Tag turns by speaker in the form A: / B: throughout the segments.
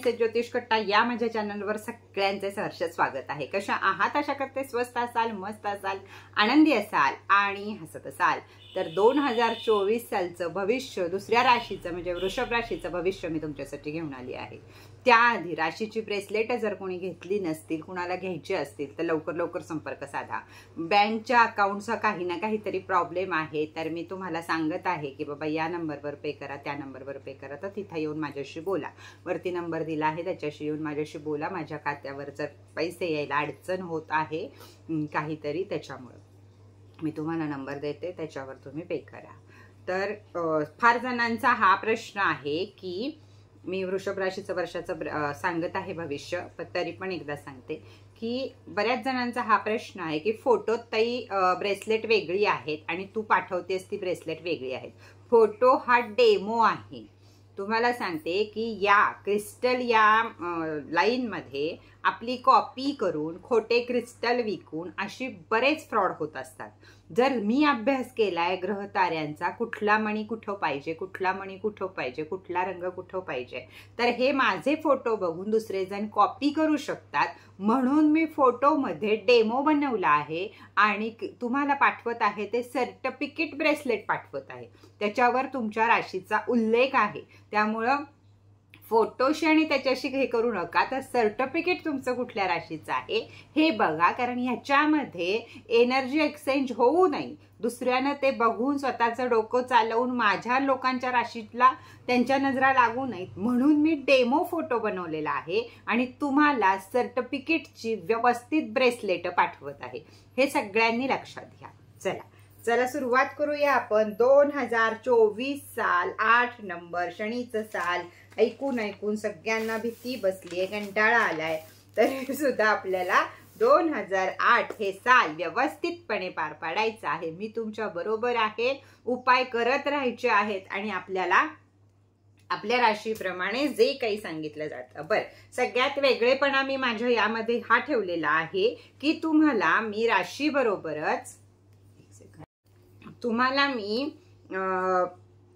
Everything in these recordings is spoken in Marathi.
A: मेसेज ज्योतिष कट्टा या माझ्या चॅनलवर सगळ्यांचे सहर्ष स्वागत आहे। कशा आहात? आशा करते स्वस्त असाल, मस्त असाल, आनंदी असाल आणि हसत असाल। तर 2024 सालचं भविष्य, दुसऱ्या राशीचं म्हणजे वृषभ राशीचं भविष्य मी तुमच्यासाठी घेऊन आली आहे। त्याआधी राशीची ब्रेसलेट जर कोणी घेतली नसतील, कुणाला घ्यायची असतील तर लवकर लवकर संपर्क साधा। बँकच्या अकाउंटचा काही ना काहीतरी प्रॉब्लेम आहे, तर मी तुम्हाला सांगत आहे की बाबा या नंबरवर पे करा, त्या नंबरवर पे करा, तर तिथे येऊन माझ्याशी बोला। वरती नंबर दिला आहे त्याच्याशी येऊन माझ्याशी बोला। माझ्या खात्यावर जर पैसे यायला अडचण होत आहे काहीतरी, त्याच्यामुळे मी तुम्हाला नंबर देते, त्याच्यावर तुम्ही पे करा। तर फार जणांचा हा प्रश्न आहे की मी वृषभ राशीचं वर्षाचं सांगत आहे भविष्य, पण तरी पण एकदा सांगते की बऱ्याच जणांचा हा प्रश्न आहे की फोटोत ताई ब्रेसलेट वेगळी आहेत आणि तू पाठवतेस ती ब्रेसलेट वेगळी आहेत। फोटो हा डेमो आहे। तुम्हाला सांगते की या क्रिस्टल या लाईन मध्ये आपली कॉपी करून खोटे क्रिस्टल विकून अशी बरेच फ्रॉड होत असतात। जर मी अभ्यास केलाय ग्रह ताऱ्यांचा, कुठला मणी कुठं पाहिजे, कुठला मणी कुठं पाहिजे, कुठला रंग कुठं पाहिजे, तर हे माझे फोटो बघून दुसरे जण कॉपी करू शकतात, म्हणून मी फोटो मध्ये डेमो बनवला आहे आणि तुम्हाला पाठवत आहे ते सर्टिफिकेट ब्रेसलेट पाठवत आहे। त्याच्यावर तुमच्या राशीचा उल्लेख आहे, त्यामुळं फोटोशी आणि त्याच्याशी हे करू नका। तर सर्टिफिकेट तुमचं कुठल्या राशीचं आहे हे बघा, कारण ह्याच्यामध्ये एनर्जी एक्सचेंज होऊ नये। दुसऱ्यानं ते बघून स्वतःचं डोकं चालवून माझ्या लोकांच्या राशीला त्यांच्या नजरा लागू नयेत, म्हणून मी डेमो फोटो बनवलेला आहे आणि तुम्हाला सर्टिफिकेटची व्यवस्थित ब्रेसलेट पाठवत आहे। हे सगळ्यांनी लक्षात घ्या। चला सुरुवात करूया आपण। 2024 साल 8 नंबर शनीचं साल। ऐकून सगळ्यांना भीती बसलीये, कंटाळा आलाय, तरी सुद्धा आपल्याला 2008 हे साल व्यवस्थितपणे पार पाडायचं आहे। मी तुमच्या बरोबर आहे, उपाय करत राहायचे आहेत आणि आपल्याला आपल्या राशीप्रमाणे जे काही सांगितलं जातं। बरं, सगळ्यात वेगळेपणा मी माझ्या यामध्ये हा ठेवलेला आहे की तुम्हाला मी राशी बरोबरच तुम्हाला मी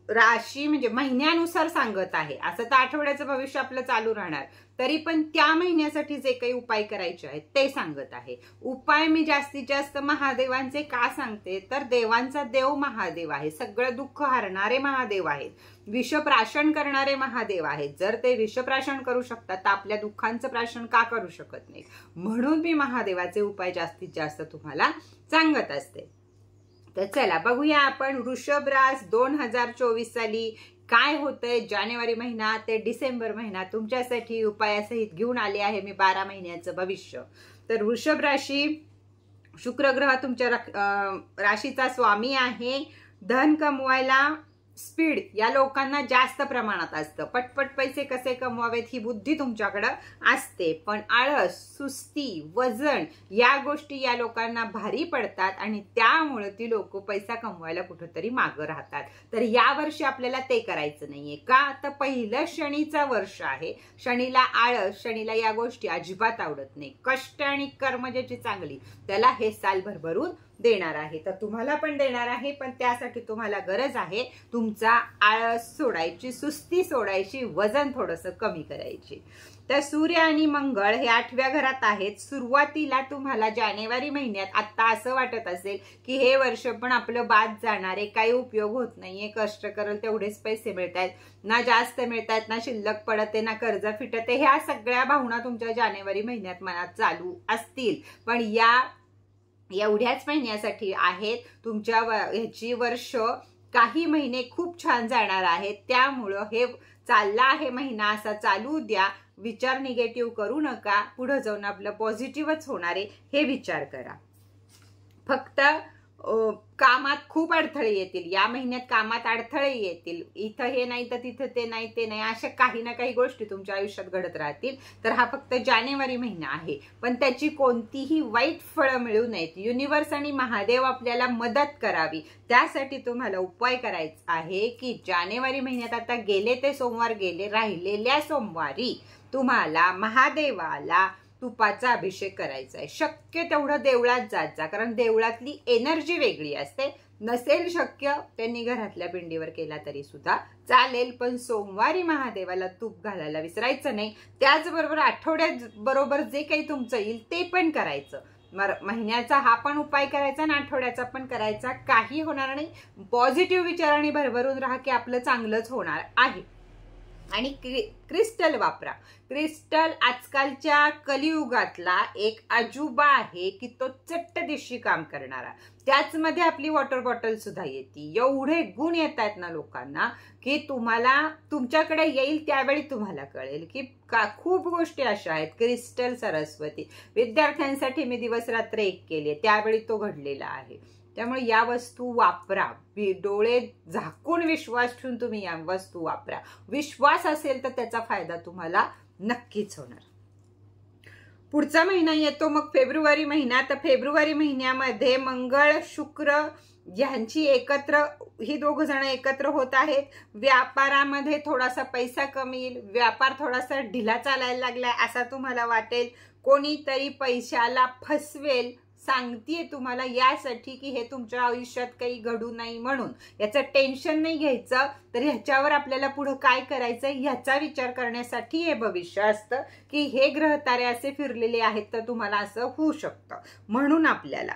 A: राशी म्हणजे महिन्यानुसार सांगत आहे। असं तर आठवड्याचं भविष्य आपलं चालू राहणार, तरी पण त्या महिन्यासाठी जे काही उपाय करायचे आहेत ते सांगत आहे। उपाय मी जास्तीत जास्त महादेवांचे का सांगते, तर देवांचा देव महादेव आहे, सगळं दुःख हरणारे महादेव आहेत, विषप्राशन करणारे महादेव आहेत। जर ते विषप्राशन करू शकतात तर आपल्या दुःखांचं प्राशन का करू शकत नाही, म्हणून मी महादेवाचे उपाय जास्तीत जास्त तुम्हाला सांगत असते। तर चला बघूया आपण वृषभ रास 2024 साली काय होतंय। जानेवारी महिना ते डिसेंबर महिना तुमच्यासाठी उपायासहित घेऊन आले आहे मी 12 महिन्याचं भविष्य। तर वृषभ राशी, शुक्र ग्रह तुमच्या राशीचा स्वामी आहे। धन कमवायला स्पीड या लोकांना जास्त प्रमाणात असतं, पटपट पैसे कसे कमवावेत ही बुद्धी तुमच्याकडे असते, पण आळस, सुस्ती, वजन या गोष्टी या लोकांना भारी पडतात आणि त्यामुळे ती लोक पैसा कमवायला कुठेतरी मागं राहतात। तर या वर्षी आपल्याला ते करायचं नाहीये का, तर पहिलं शनीचं वर्ष आहे। शनीला आळस, शनीला या गोष्टी अजिबात आवडत नाही। कष्ट आणि कर्म ज्याची चांगली त्याला हे साल भरभरून देणार आहे, तर तुम्हाला पण देणार आहे, पण त्यासाठी तुम्हाला गरज आहे तुमचा आळस सोडायची, सुस्ती सोडायची, वजन थोडंसं कमी करायची। तर सूर्य आणि मंगळ हे 8व्या घरात आहेत। सुरुवातीला तुम्हाला जानेवारी महिन्यात आता असं वाटत असेल की हे वर्ष पण आपलं बाद जाणार आहे, काही उपयोग होत नाहीये, कष्ट करल तेवढेच पैसे मिळतात, ना जास्त मिळतात, ना शिल्लक पडते, ना कर्ज फिटते, ह्या सगळ्या भावना तुमच्या जानेवारी महिन्यात मनात चालू असतील। पण या एवढ्याच महिन्यासाठी आहेत, तुमच्या ह्याची वर्ष काही महिने खूप छान जाणार आहेत, त्यामुळं हे चालला आहे महिना असा चालू द्या। विचार निगेटिव्ह करू नका, पुढे जाऊन आपलं पॉझिटिव्हच होणार आहे हे विचार करा। फक्त कामात खूप अडथळे येतील या महिन्यात, कामात अडथळे येतील, इथं हे नाही तर तिथं ते नाही, ते नाही, अशा काही ना काही गोष्टी तुमच्या आयुष्यात घडत राहतील। तर हा फक्त जानेवारी महिना आहे, पण त्याची कोणतीही वाईट फळं मिळू नयेत, युनिव्हर्स आणि महादेव आपल्याला मदत करावी, त्यासाठी तुम्हाला उपाय करायचा आहे की जानेवारी महिन्यात आता गेले ते सोमवार गेले, राहिलेल्या सोमवारी तुम्हाला महादेवाला तुपाचा अभिषेक करायचा आहे। शक्य तेवढं देवळात जात जा, कारण देवळातली एनर्जी वेगळी असते, नसेल शक्य त्यांनी घरातल्या पिंडीवर केला तरी सुद्धा चालेल, पण सोमवारी महादेवाला तूप घालायला विसरायचं नाही. त्याचबरोबर आठवड्यात बरोबर जे काही तुमचं येईल ते पण करायचं. महिन्याचा हा पण उपाय करायचा आणि आठवड्याचा पण करायचा. काही होणार नाही. पॉझिटिव्ह विचारांनी भरभरून राहा की आपलं चांगलंच होणार आहे. आणि क्रिस्टल वापरा. क्रिस्टल आजकालच्या कलियुगातला एक अजुबा आहे की तो चट्ट दिशी काम करणारा. त्याचमध्ये आपली वॉटर बॉटल सुद्धा येते. एवढे गुण येत आहेत ना लोकांना की तुम्हाला तुमच्याकडे येईल त्यावेळी तुम्हाला कळेल की खूप गोष्टी अशा आहेत. क्रिस्टल सरस्वती विद्यार्थ्यांसाठी मी दिवस रात्र एक केली, त्यावेळी तो घडलेला आहे. त्यामुळे या वस्तू वापरा. डोळे झाकून विश्वास ठेवून तुम्ही या वस्तू वापरा. विश्वास असेल तर त्याचा फायदा तुम्हाला नक्कीच होणार. पुढचा महिना येतो मग फेब्रुवारी महिना. तर फेब्रुवारी महिन्यामध्ये मंगळ शुक्र यांची एकत्र, ही दोघ जण एकत्र होत आहेत. व्यापारामध्ये थोडासा पैसा कमी येईल. व्यापार थोडासा ढिला चालायला लागलाय असा तुम्हाला वाटेल. कोणीतरी पैशाला फसवेल. सांगतेय तुम्हाला यासाठी की हे तुमच्या आयुष्यात काही घडू नाही म्हणून. याचं टेन्शन नाही घ्यायचं, तर ह्याच्यावर आपल्याला पुढे काय करायचं ह्याचा विचार करण्यासाठी हे भविष्य असतं की हे ग्रह तारे असे फिरलेले आहेत तर तुम्हाला असं होऊ शकतं. म्हणून आपल्याला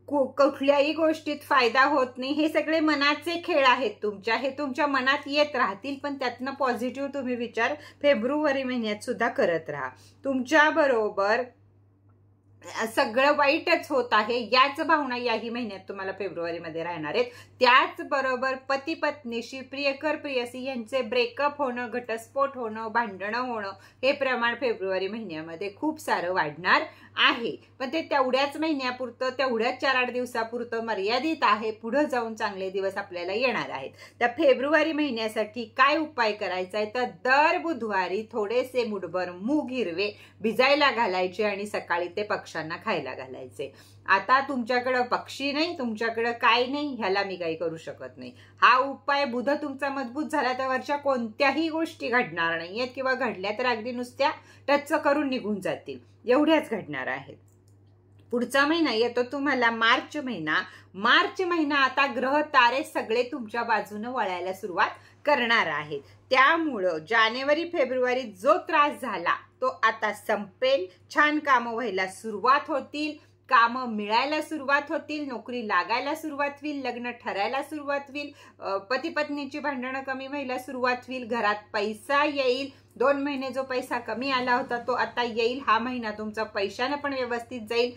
A: कुठल्याही गोष्टीत फायदा होत नाही. हे सगळे मनाचे खेळ आहेत तुमच्या. हे तुमच्या मनात येत राहतील, पण त्यातनं पॉझिटिव्ह तुम्ही विचार फेब्रुवारी महिन्यात सुद्धा करत राहा. तुमच्या बरोबर सगळं वाईटच होत आहे याच भावना याही महिन्यात तुम्हाला फेब्रुवारीमध्ये राहणार आहेत. त्याचबरोबर पती पत्नीशी, प्रियकर प्रियसी यांचे ब्रेकअप होणं, घटस्फोट होणं, भांडणं होणं हे प्रमाण फेब्रुवारी महिन्यामध्ये खूप सारं वाढणार आहे. पण ते तेवढ्याच महिन्यापुरतं, तेवढ्याच 4-8 दिवसापुरतं मर्यादित आहे. पुढे जाऊन चांगले दिवस आपल्याला येणार आहेत. त्या फेब्रुवारी महिन्यासाठी काय उपाय करायचा आहे तर दर बुधवारी थोडेसे मुठभर मूग हिरवे भिजायला घालायचे आणि सकाळी ते पक्ष्यांना खायला घालायचे. आता तुमच्याकडे पक्षी नाही, तुमच्याकडे काय नाही, ह्याला मी काही करू शकत नाही. हा उपाय बुध तुमचा मजबूत झाला तर वरच्या कोणत्याही गोष्टी घडणार नाहीयेत, किंवा घडल्या तर अगदी नुसत्या टच करून निघून जातील, एवढ्याच घडणार आहेत. पुढचा महिना येतो तुम्हाला मार्च महिना. मार्च महिना आता ग्रह तारे सगळे तुमच्या बाजूने वळायला सुरुवात करणार आहेत. त्यामुळं जानेवारी फेब्रुवारी जो त्रास झाला तो आता संपेल. छान कामं व्हायला सुरुवात होतील, कामं मिळायला सुरुवात होतील, नोकरी लागायला सुरुवात होईल, लग्न ठरायला सुरुवात होईल, पती पत्नीची भांडणं कमी व्हायला सुरुवात होईल, घरात पैसा येईल. 2 महिने जो पैसा कमी आला होता तो आता येईल. हा महिना तुमचा पैशाने पण व्यवस्थित जाईल.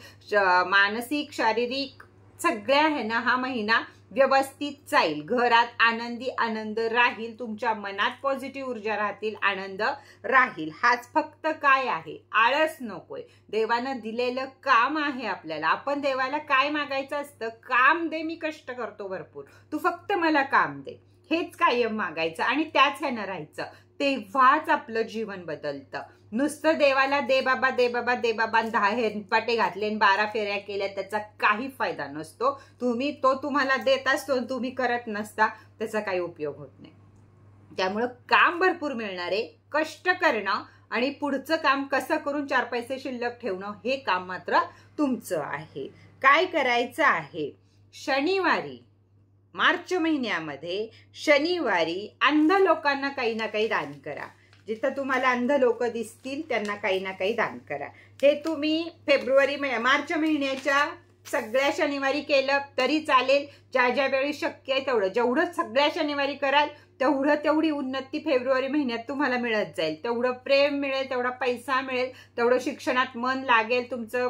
A: मानसिक, शारीरिक सगळ्या ह्यानं हा महिना व्यवस्थित जाईल. घरात आनंदी आनंद राहील. तुमच्या मनात पॉझिटिव्ह ऊर्जा राहतील, आनंद राहील. हाच फक्त काय आहे, आळस नकोय. देवानं दिलेलं काम आहे आपल्याला. आपण देवाला काय मागायचं असतं, काम दे, मी कष्ट करतो भरपूर, तू फक्त मला काम दे, हेच कायम मागायचं आणि त्याच ह्यानं राहायचं. तेव्हाच आपलं जीवन बदलतं. नुसतं देवाला दे बाबा दे बाबा दे बाबा 10 हेरपाटे घातले 12 फेऱ्या केल्या त्याचा काही फायदा नसतो. तुम्हाला देत असतो, तुम्ही करत नसता, त्याचा काही उपयोग होत नाही. त्यामुळं काम भरपूर मिळणारे, कष्ट करणं आणि पुढचं काम कसं करून 4 पैसे शिल्लक ठेवणं हे काम मात्र तुमचं आहे. काय करायचं आहे, शनिवारी मार्च महिन्यामध्ये शनिवारी अंध लोकांना काही ना काही दान करा. जिथं तुम्हाला अंध लोक दिसतील त्यांना काही ना काही दान करा. हे तुम्ही मार्च महिन्याच्या सगळ्या शनिवारी केलं तरी चालेल. ज्या वेळी शक्य आहे तेवढं, जेवढं सगळ्या शनिवारी कराल तेवढी उन्नती फेब्रुवारी महिन्यात तुम्हाला मिळत जाईल. तेवढं प्रेम मिळेल, तेवढा पैसा मिळेल, तेवढं शिक्षणात मन लागेल, तुमचं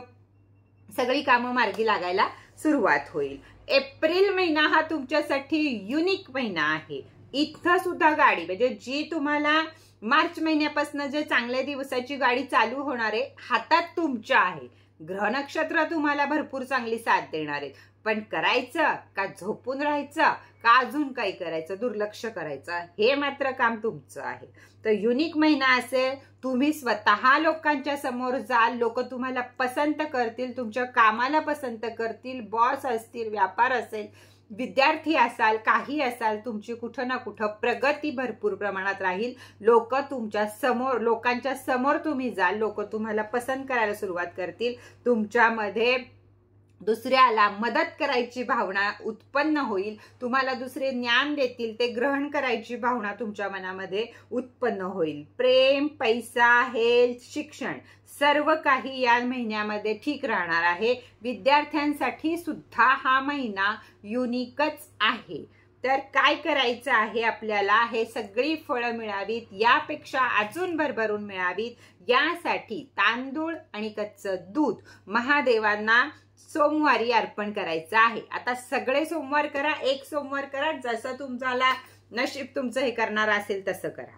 A: सगळी कामं मार्गी लागायला सुरुवात होईल. एप्रिल महिना हा तुमच्यासाठी युनिक महिना आहे. इथं सुद्धा गाडी म्हणजे जी तुम्हाला मार्च महिन्यापासून जे चांगल्या दिवसाची गाडी चालू होणार आहे हातात तुमच्या आहे. ग्रह नक्षत्र तुम्हाला भरपूर चांगली साथ देणार आहेत. पण करायचं का झोपून राहायचं का अजून काही करायचं, दुर्लक्ष करायचं, हे मात्र काम तुमचं आहे. तर युनिक महिना असेल, तुम्ही स्वतः लोकांच्या समोर जाल, लोक तुम्हाला पसंत करतील, तुमच्या कामाला पसंत करतील. बॉस असतील, व्यापार असेल, विद्यार्थी असाल, काही असाल, तुमची कुठं ना कुठं प्रगती भरपूर प्रमाणात राहील. लोकांच्या समोर तुम्ही जाल, लोक तुम्हाला पसंत करायला सुरुवात करतील. तुमच्यामध्ये दुसऱ्याला मदत करायची भावना उत्पन्न होईल, तुम्हाला दुसरे ज्ञान देतील ते ग्रहण करायची भावना तुमच्या मनामध्ये उत्पन्न होईल. प्रेम, पैसा, हेल्थ, शिक्षण सर्व काही या महिन्यामध्ये ठीक राहणार आहे. विद्यार्थ्यांसाठी सुद्धा हा महिना युनिकच आहे. तर काय करायचं आहे आपल्याला, हे सगळी फळं मिळावीत, यापेक्षा अजून भरभरून मिळावीत, यासाठी तांदूळ आणि कच्चं दूध महादेवांना सोमवारी अर्पण करायचं आहे. आता सगळे सोमवार करा, एक सोमवार करा, जसं तुमच्याला नशीब तुमचं हे करणार असेल तसं करा.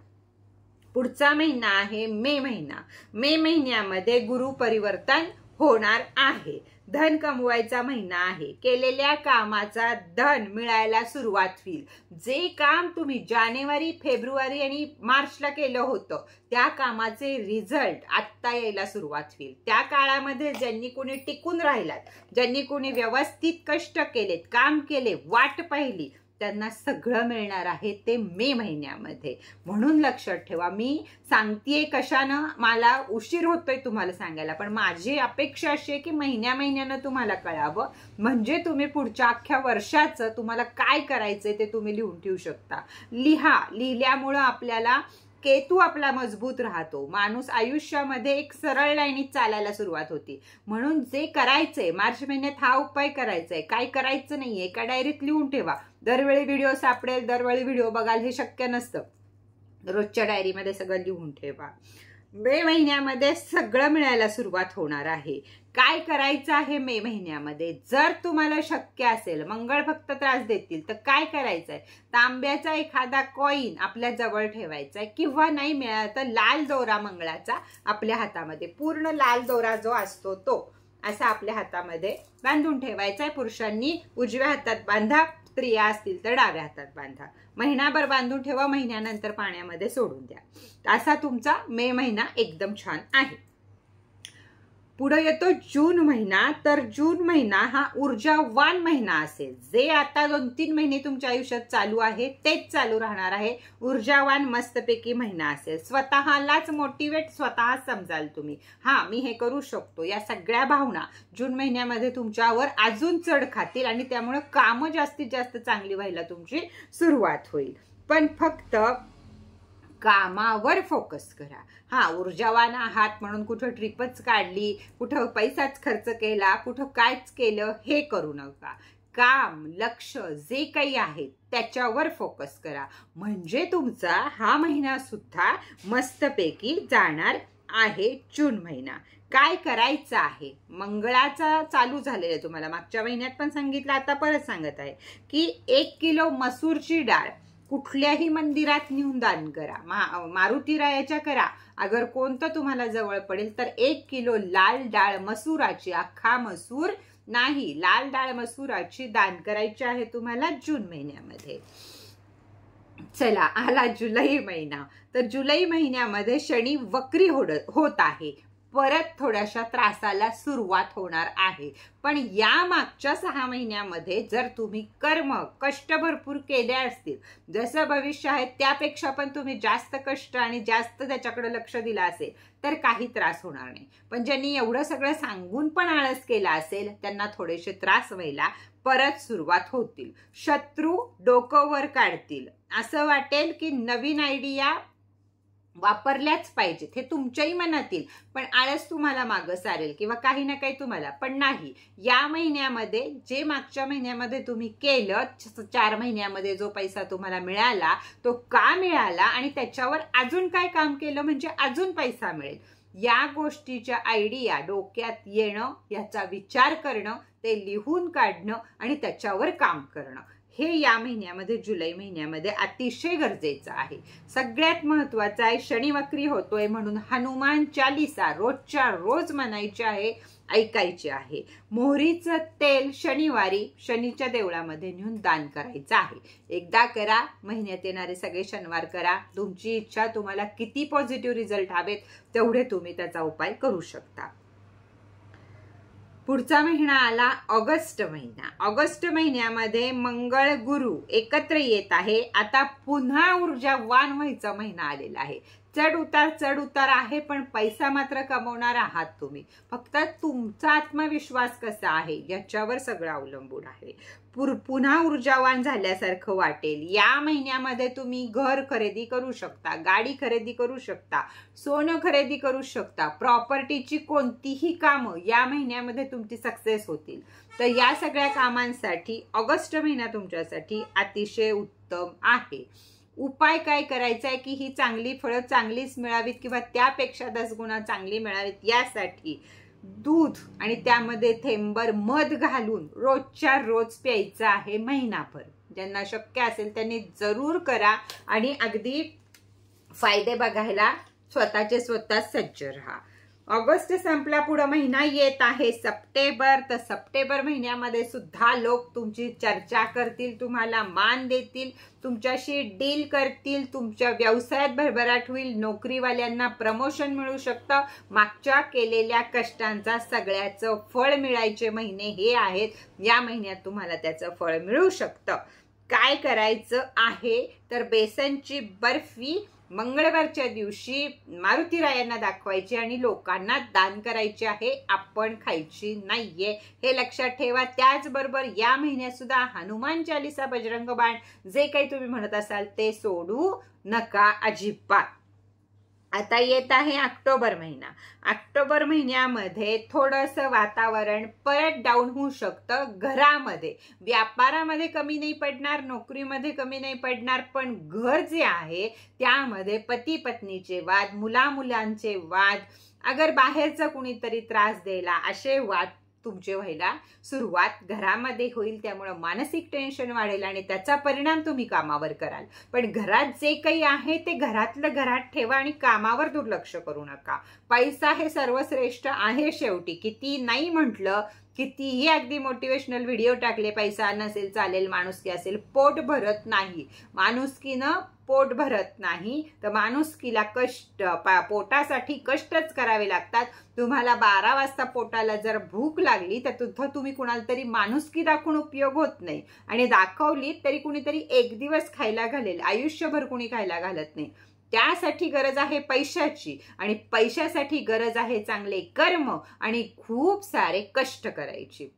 A: पुढचा महिना आहे मे महिना. मे महिन्यामध्ये गुरु परिवर्तन होणार आहे. धन कमवायचा महिना आहे. केलेल्या कामाचा धन मिळायला सुरुवात होईल. जे काम तुम्ही जानेवारी, फेब्रुवारी आणि मार्चला केलं होतं त्या कामाचे रिझल्ट आत्ता यायला सुरुवात होईल. त्या काळामध्ये ज्यांनी कोणी टिकून राहिलात, ज्यांनी कोणी व्यवस्थित कष्ट केलेत, काम केले, वाट पाहिली, त्यांना सगळं मिळणार आहे ते मे महिन्यामध्ये. म्हणून लक्षात ठेवा, मी सांगतेय कशानं, मला उशीर होतोय तुम्हाला सांगायला, पण माझी अपेक्षा अशी आहे की महिन्यानं तुम्हाला कळावं, म्हणजे तुम्ही पुढच्या अख्ख्या वर्षाचं तुम्हाला काय करायचंय ते तुम्ही लिहून ठेवू शकता. लिहिल्यामुळं आपल्याला केतू आपला मजबूत राहतो. माणूस आयुष्यामध्ये एक सरळ लाईनीत चालायला सुरुवात होती. म्हणून जे करायचंय मार्च महिन्यात हा उपाय करायचाय, काय करायचं नाहीये एका डायरीत लिहून ठेवा. दरवेळी व्हिडिओ सापडेल, दरवेळी व्हिडिओ बघाल हे शक्य नसतं. रोजच्या डायरीमध्ये सगळं लिहून ठेवा. मे महिन्यामध्ये सगळं मिळायला सुरुवात होणार आहे. काय करायचं आहे मे महिन्यामध्ये, जर तुम्हाला शक्य असेल, मंगळ फक्त त्रास देतील तर काय करायचंय, तांब्याचा एखादा कॉईन आपल्या जवळ ठेवायचा आहे, किंवा नाही मिळाला तर लाल दोरा मंगळाचा आपल्या हातामध्ये, पूर्ण लाल दोरा जो असतो तो असा आपल्या हातामध्ये बांधून ठेवायचा आहे. पुरुषांनी उजव्या हातात बांधा, स्त्रिया असतील तर डाव्या हातात बांधा. महिनाभर बांधून ठेवा, महिन्यानंतर पाण्यामध्ये सोडून द्या. असा तुमचा मे महिना एकदम छान आहे. पुढे येतो जून महिना. तर जून महिना हा ऊर्जावान महिना असेल. जे आता 2-3 महिने तुमच्या आयुष्यात चालू आहे तेच चालू राहणार आहे. ऊर्जावान मस्तपैकी महिना असेल. स्वतःलाच मोटिवेट स्वतः समजाल तुम्ही, हा मी हे करू शकतो. या सगळ्या भावना जून महिन्यामध्ये तुमच्यावर अजून चढ खातील आणि त्यामुळे कामं जास्तीत जास्त चांगली व्हायला तुमची सुरुवात होईल. पण फक्त कामावर फोकस करा. ऊर्जावान आहात म्हणून कुठं ट्रिपच काढली, कुठं पैसाच खर्च केला, कुठं कायच केलं हे करू नका. काम, लक्ष जे काही आहे त्याच्यावर फोकस करा, म्हणजे तुमचा हा महिना सुद्धा मस्तपैकी जाणार आहे. जून महिना काय करायचं आहे, मंगळाचा चालू झालेला आहे. तुम्हाला मागच्या महिन्यात पण सांगितलं, आता परत सांगत आहे की 1 किलो मसूरची डाळ कुठल्याही मंदिरात नेऊन दान करा. मारुतीरायाच्या करा, अगर कोणतं तुम्हाला जवळ पडेल तर 1 किलो लाल डाळ मसुराची, अख्खा मसूर नाही, लाल डाळ मसुराची दान करायची आहे तुम्हाला जून महिन्यामध्ये. चला आला जुलै महिना. तर जुलै महिन्यामध्ये शनी वक्री होत आहे. परत थोड्याशा त्रासाला सुरुवात होणार आहे. पण या मागच्या 6 महिन्यामध्ये जर तुम्ही कष्ट भरपूर केले असतील, जसं भविष्य आहे त्यापेक्षा पण तुम्ही जास्त कष्ट आणि जास्त त्याच्याकडे लक्ष दिलं असेल तर काही त्रास होणार नाही. पण ज्यांनी एवढं सगळं सांगून पण आळस केला असेल त्यांना थोडेसे त्रास व्हायला परत सुरुवात होतील. शत्रू डोकं वर काढतील, असं वाटेल की नवीन आयडिया वापरल्याच पाहिजेत, हे तुमच्याही मनात येईल, पण आळस तुम्हाला मागं सारेल किंवा काही ना काही तुम्हाला. पण नाही, या महिन्यामध्ये जे मागच्या महिन्यामध्ये तुम्ही केलं, 4 महिन्यामध्ये जो पैसा तुम्हाला मिळाला तो का मिळाला आणि त्याच्यावर अजून काय काम केलं म्हणजे अजून पैसा मिळेल, या गोष्टीच्या आयडिया डोक्यात येणं, याचा विचार करणं, ते लिहून काढणं आणि त्याच्यावर काम करणं, हे या महिन्यामध्ये जुलै महिन्यामध्ये अतिशय गरजेचं आहे. सगळ्यात महत्वाचं आहे, शनी वक्री होतोय म्हणून हनुमान चालीसा रोजच्या रोज म्हणायची आहे, ऐकायची आहे. मोहरीचं तेल शनिवारी शनीच्या देवळामध्ये नेऊन दान करायचं आहे. एकदा करा, महिन्यात येणारे सगळे शनिवार करा. तुमची इच्छा, तुम्हाला किती पॉझिटिव्ह रिझल्ट हवेत तेवढे तुम्ही त्याचा उपाय करू शकता. पुढचा महिना आला ऑगस्ट महिना. ऑगस्ट महिन्यामध्ये मंगळ गुरु एकत्र येत आहे. आता पुन्हा ऊर्जावान व्हायचा महिना आलेला आहे. चढ उतार आहे, पण पैसा मात्र कमवणार आहात तुम्ही. फक्त तुमचा आत्मविश्वास कसा आहे याच्यावर सगळं अवलंबून आहे. पुन्हा ऊर्जावान झाल्यासारखं वाटेल. या महिन्यामध्ये तुम्ही घर खरेदी करू शकता, गाडी खरेदी करू शकता, सोनं खरेदी करू शकता, प्रॉपर्टीची कोणतीही कामं या महिन्यामध्ये तुमची सक्सेस होतील. तर या सगळ्या कामांसाठी ऑगस्ट महिना तुमच्यासाठी अतिशय उत्तम आहे. उपाय काय करायचा आहे की ही चांगली फळं चांगलीच मिळावीत किंवा त्यापेक्षा 10 गुणा चांगली मिळावीत, यासाठी दूध आणि त्यामध्ये थेंबर मध घालून रोजच्या रोज प्यायचं आहे महिनाभर. ज्यांना शक्य असेल त्यांनी जरूर करा आणि अगदी फायदे बघायला स्वतःचे स्वतः सज्ज राहा. ऑगस्ट संपला, पुढे महिना येत आहे सप्टेंबर. तर सप्टेंबर महिन्यामध्ये सुद्धा लोक तुमची चर्चा करतील, तुम्हाला मान देतील, तुमच्याशी डील करतील, तुमच्या व्यवसायात भरभराट होईल, नोकरीवाल्यांना प्रमोशन मिळू शकतं. मागच्या केलेल्या कष्टांचा सगळ्याचं फळ मिळायचे महिने हे आहेत. या महिन्यात तुम्हाला त्याचं फळ मिळू शकतं. काय करायचं आहे तर बेसनची बर्फी मंगळवारच्या दिवशी मारुतीरायांना दाखवायची आणि लोकांना दान करायची आहे, आपण खायची नाहीये, हे लक्षात ठेवा. त्याचबरोबर या महिन्यात सुद्धा हनुमान चालीसा, बजरंग बाण जे काही तुम्ही म्हणत असाल ते सोडू नका अजिबात. आता येत आहे ऑक्टोबर महिना. ऑक्टोबर महिन्यामध्ये थोडंसं वातावरण परत डाऊन होऊ शकतं. घरामध्ये व्यापारामध्ये कमी नाही पडणार, नोकरीमध्ये कमी नाही पडणार, पण घर जे आहे त्यामध्ये पती पत्नीचे वाद, मुलांचे वाद, अगर बाहेरचं कुणीतरी त्रास द्यायला, असे वाद तुमचे व्हायला सुरुवात घरामध्ये होईल. त्यामुळे मानसिक टेन्शन वाढेल आणि त्याचा परिणाम तुम्ही कामावर कराल. पण घरात जे काही आहे ते घरातलं घरात ठेवा आणि कामावर दुर्लक्ष करू नका. पैसा हे सर्वश्रेष्ठ आहे शेवटी. किती नाही म्हटलं, कितीही अगदी मोटिवेशनल व्हिडिओ टाकले, पैसा नसेल चालेल, माणुसकी असेल, पोट भरत नाही. माणुसकीनं पोट भरत नाही, तर माणुसकीला कष्ट, पोटासाठी कष्टच करावे लागतात. तुम्हाला 12 वाजता पोटाला जर भूक लागली तर तिथं तुम्ही कुणाला तरी माणुसकी दाखवून उपयोग होत नाही, आणि दाखवली तरी कुणीतरी एक दिवस खायला घालेल, आयुष्यभर कुणी खायला घालत नाही. त्यासाठी गरज आहे पैशाची, आणि पैशासाठी गरज आहे चांगले कर्म आणि खूप सारे कष्ट करायची.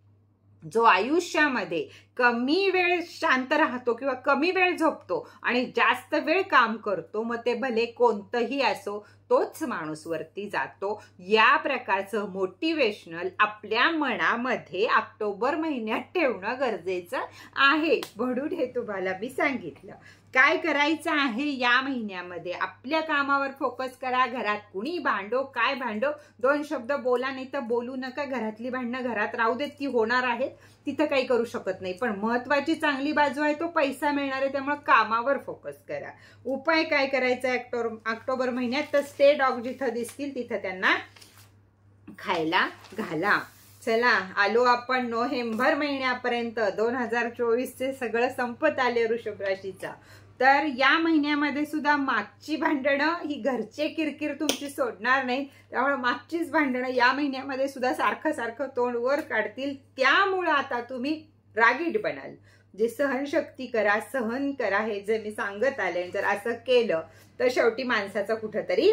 A: जो आयुष्यामध्ये कमी वेळ शांत राहतो किंवा कमी वेळ झोपतो आणि जास्त वेळ काम करतो, मग ते भले कोणतंही असो, तोच माणूस वरती जातो. या प्रकारचं मोटिवेशनल आपल्या मनामध्ये ऑक्टोबर महिन्यात ठेवणं गरजेचं आहे. म्हणून हे तुम्हाला मी सांगितलं. काय करायचं आहे या महिन्यामध्ये, आपल्या कामावर फोकस करा. घरात कुणी भांडो, काय भांडो, 2 शब्द बोला, नाही तर बोलू नका. घरातली भांडणं घरात राहू देत, ती होणार आहेत, तिथं काही करू शकत नाही. पण महत्वाची चांगली बाजू आहे तो पैसा मिळणार आहे, त्यामुळे कामावर फोकस करा. उपाय काय करायचा आहे ऑक्टोबर महिन्यात, तर स्टे डॉग जिथं दिसतील तिथं त्यांना खायला घाला. चला, आलो आपण नोव्हेंबर महिन्यापर्यंत. 2024 सगळं संपत आले वृषभ राशीचा. तर या महिन्यामध्ये सुद्धा मागची भांडणं ही घरचे किरकिर तुमची सोडणार नाही. त्यामुळे मागचीच भांडणं या महिन्यामध्ये सुद्धा सारखं तोंड वर काढतील. त्यामुळे आता तुम्ही रागीट बनाल. जे सहनशक्ती करा, सहन करा, हे जे मी सांगत आले, जर असं केलं तर शेवटी माणसाचा कुठंतरी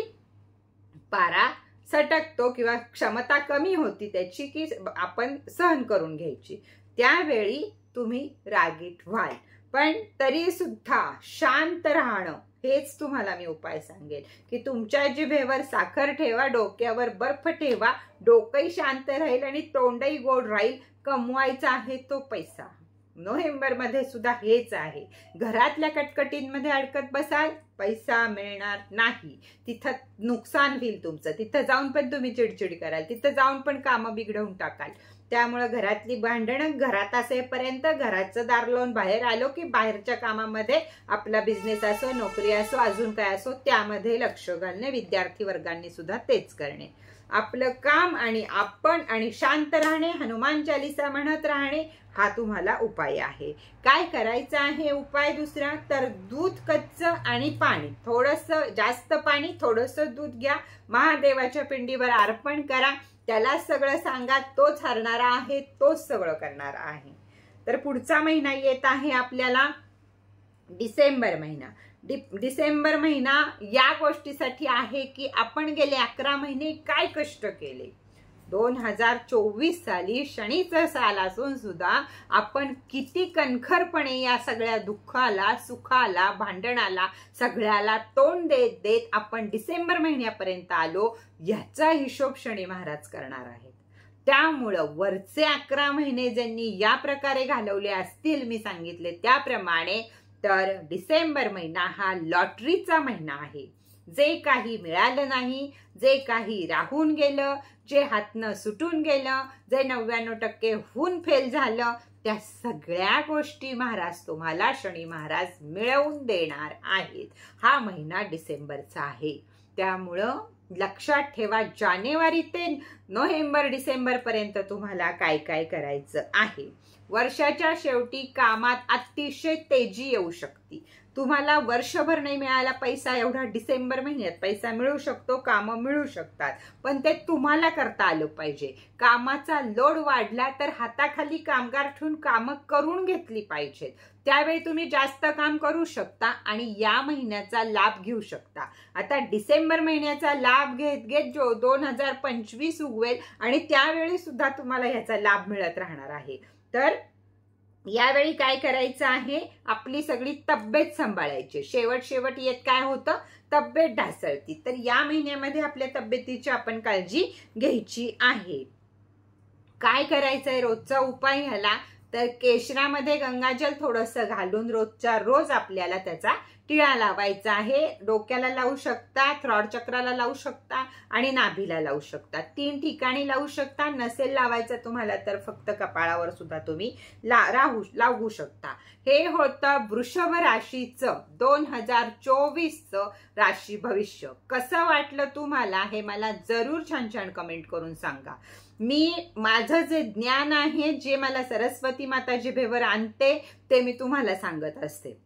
A: पारा सटकतो किंवा क्षमता कमी होती त्याची, की आपण सहन करून घ्यायची. त्यावेळी तुम्ही रागीट व्हाल. पण तरी सुद्धा शांत राहणं हेच तुम्हाला मी उपाय सांगेल, की तुमच्या जिभेवर साखर ठेवा, डोक्यावर बर्फ ठेवा, डोकंही शांत राहील आणि तोंडही गोड राहील. कमवायचा आहे तो पैसा. नोव्हेंबर मध्ये सुद्धा हेच आहे. घरातल्या कटकटींमध्ये अडकत बसाल, पैसा मिळणार नाही. तिथं नुकसान होईल तुमचं. तिथं जाऊन पण तुम्ही चिडचिड कराल, तिथं जाऊन पण कामं बिघडवून टाकाल. त्यामुळे घरातली भांडणं घरात असेपर्यंत, घराचं दार लावून बाहेर आलो की बाहेरच्या कामामध्ये आपला बिझनेस असो, नोकरी असो, अजून काय असो, त्यामध्ये लक्ष घालणे. विद्यार्थी वर्गांनी सुद्धा तेच करणे. आपलं काम आणि आपण आणि शांत राहणे, हनुमान चालीसा म्हणत राहणे, हा तुम्हाला उपाय आहे. काय करायचं आहे उपाय दुसरा, तर दूध कच्चं आणि पाणी, थोडंसं जास्त पाणी, थोडंसं दूध घ्या, महादेवाच्या पिंडीवर अर्पण करा. त्याला सगळं सांगा, तोच हरणारा आहे, तोच सगळं करणारा आहे. तर पुढचा महिना येत आहे आपल्याला डिसेंबर महिना. डिसेंबर महिना या गोष्टीसाठी आहे की आपण गेले 11 महिने काय कष्ट केले. 2024 साली शनीचं साल असून सुद्धा आपण किती कणखरपणे या सगळ्या दुःखाला, सुखाला, भांडणाला, सगळ्याला तोंड देत देत आपण डिसेंबर महिन्यापर्यंत आलो, याचा हिशोब शनी महाराज करणार आहेत. त्यामुळं वरचे 11 महिने ज्यांनी या प्रकारे घालवले असतील, मी सांगितले त्याप्रमाणे, तर डिसेंबर महिना हा लॉटरीचा महिना आहे. जे काही मिळालं नाही, जे काही राहून गेलं, जे हातनं सुटून गेलं, जे 99% होऊन फेल झालं, त्या सगळ्या गोष्टी महाराज तुम्हाला शनी महाराज मिळवून देणार आहेत. हा महिना डिसेंबरचा आहे. त्यामुळं लक्षात ठेवा, जानेवारी ते नोव्हेंबर डिसेंबर पर्यंत तुम्हाला काय काय करायचं आहे. वर्षाच्या शेवटी कामात अतिशय तेजी येऊ शकते. तुम्हाला वर्षभर नाही मिळाला पैसा, एवढा डिसेंबर महिन्यात पैसा मिळू शकतो, कामं मिळू शकतात, पण ते तुम्हाला करता आलं पाहिजे. कामाचा लोड वाढला तर हाताखाली कामगार ठेवून कामं करून घेतली पाहिजेत. त्यावेळी तुम्ही जास्त काम करू शकता आणि या महिन्याचा लाभ घेऊ शकता. आता डिसेंबर महिन्याचा लाभ घेत घेत जो 2025 उगवेल आणि त्यावेळी सुद्धा तुम्हाला याचा लाभ मिळत राहणार आहे. तर यावेळी काय करायचं आहे, आपली सगळी तब्येत सांभाळायची. शेवट येत काय होतं, तब्येत ढासळती. तर या महिन्यामध्ये आपल्या तब्येतीची आपण काळजी घ्यायची आहे. काय करायचंय रोजचा उपाय ह्याला, तर केशरामध्ये गंगाजल थोडंसं घालून रोजच्या रोज आपल्याला त्याचा टिळा लावायचा आहे. डोक्याला लावू शकता, थ्रॉड चक्राला लावू शकता आणि नाभीला लावू शकता. 3 ठिकाणी लावू शकता. नसेल लावायचं तुम्हाला तर फक्त कपाळावर सुद्धा तुम्ही लावू शकता. हे होतं वृषभ राशीचं 2024चं राशी भविष्य. कसं वाटलं तुम्हाला हे मला जरूर छान छान कमेंट करून सांगा. मी माझं जे ज्ञान आहे, जे मला सरस्वती माता जिभेवर आणते, ते मी तुम्हाला सांगत असते.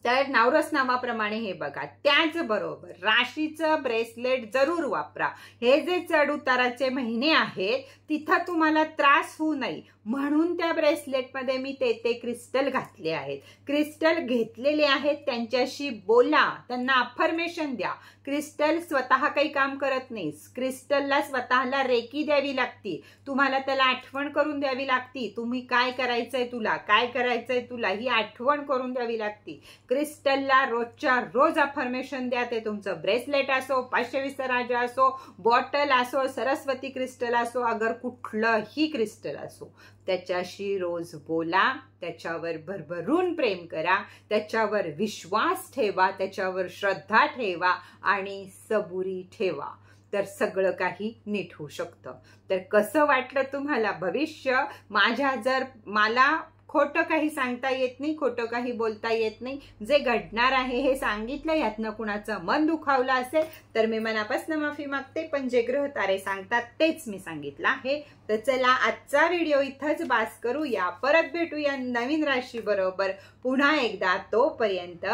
A: तर नवरस नावाप्रमाणे हे बघा. त्याचबरोबर राशीचं ब्रेसलेट जरूर वापरा. हे जे चढ उताराचे महिने आहेत तिथं तुम्हाला त्रास होऊ नये म्हणून त्या ब्रेसलेटमध्ये मी ते क्रिस्टल घातले आहेत. क्रिस्टल घेतलेले आहेत त्यांच्याशी बोला, त्यांना अफर्मेशन द्या. क्रिस्टल स्वतः काही काम करत नाही. क्रिस्टलला स्वतःला रेकी द्यावी लागती. तुम्हाला त्याला आठवण करून द्यावी लागती. तुम्ही काय करायचंय तुला, काय करायचंय तुला, ही आठवण करून द्यावी लागती. क्रिस्टलला रोजच्या रोज अफर्मेशन द्या. ते तुमचं ब्रेसलेट असो, 520 राजा असो, बॉटल असो, सरस्वती क्रिस्टल असो, अगर कुठलंही क्रिस्टल असो, त्याच्याशी रोज बोला. त्याच्यावर भरभरून प्रेम करा. त्याच्यावर विश्वास ठेवा. त्याच्यावर श्रद्धा ठेवा आणि सबुरी ठेवा. तर सगळं काही नीट होऊ शकतं. तर कसं वाटलं तुम्हाला भविष्य? मला खोटं काही सांगता येत नाही, खोटं काही बोलता येत नाही. जे घडणार आहे हे सांगितलं. यातनं कुणाचं मन दुखावलं असेल तर मी मनापासून माफी मागते. पण जे ग्रह तारे सांगतात तेच मी सांगितलं आहे. तर चला आजचा व्हिडिओ इथंच बास करूया. परत भेटूया नवीन राशी बरोबर पुन्हा एकदा. तोपर्यंत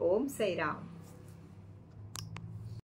A: ओम साईराम.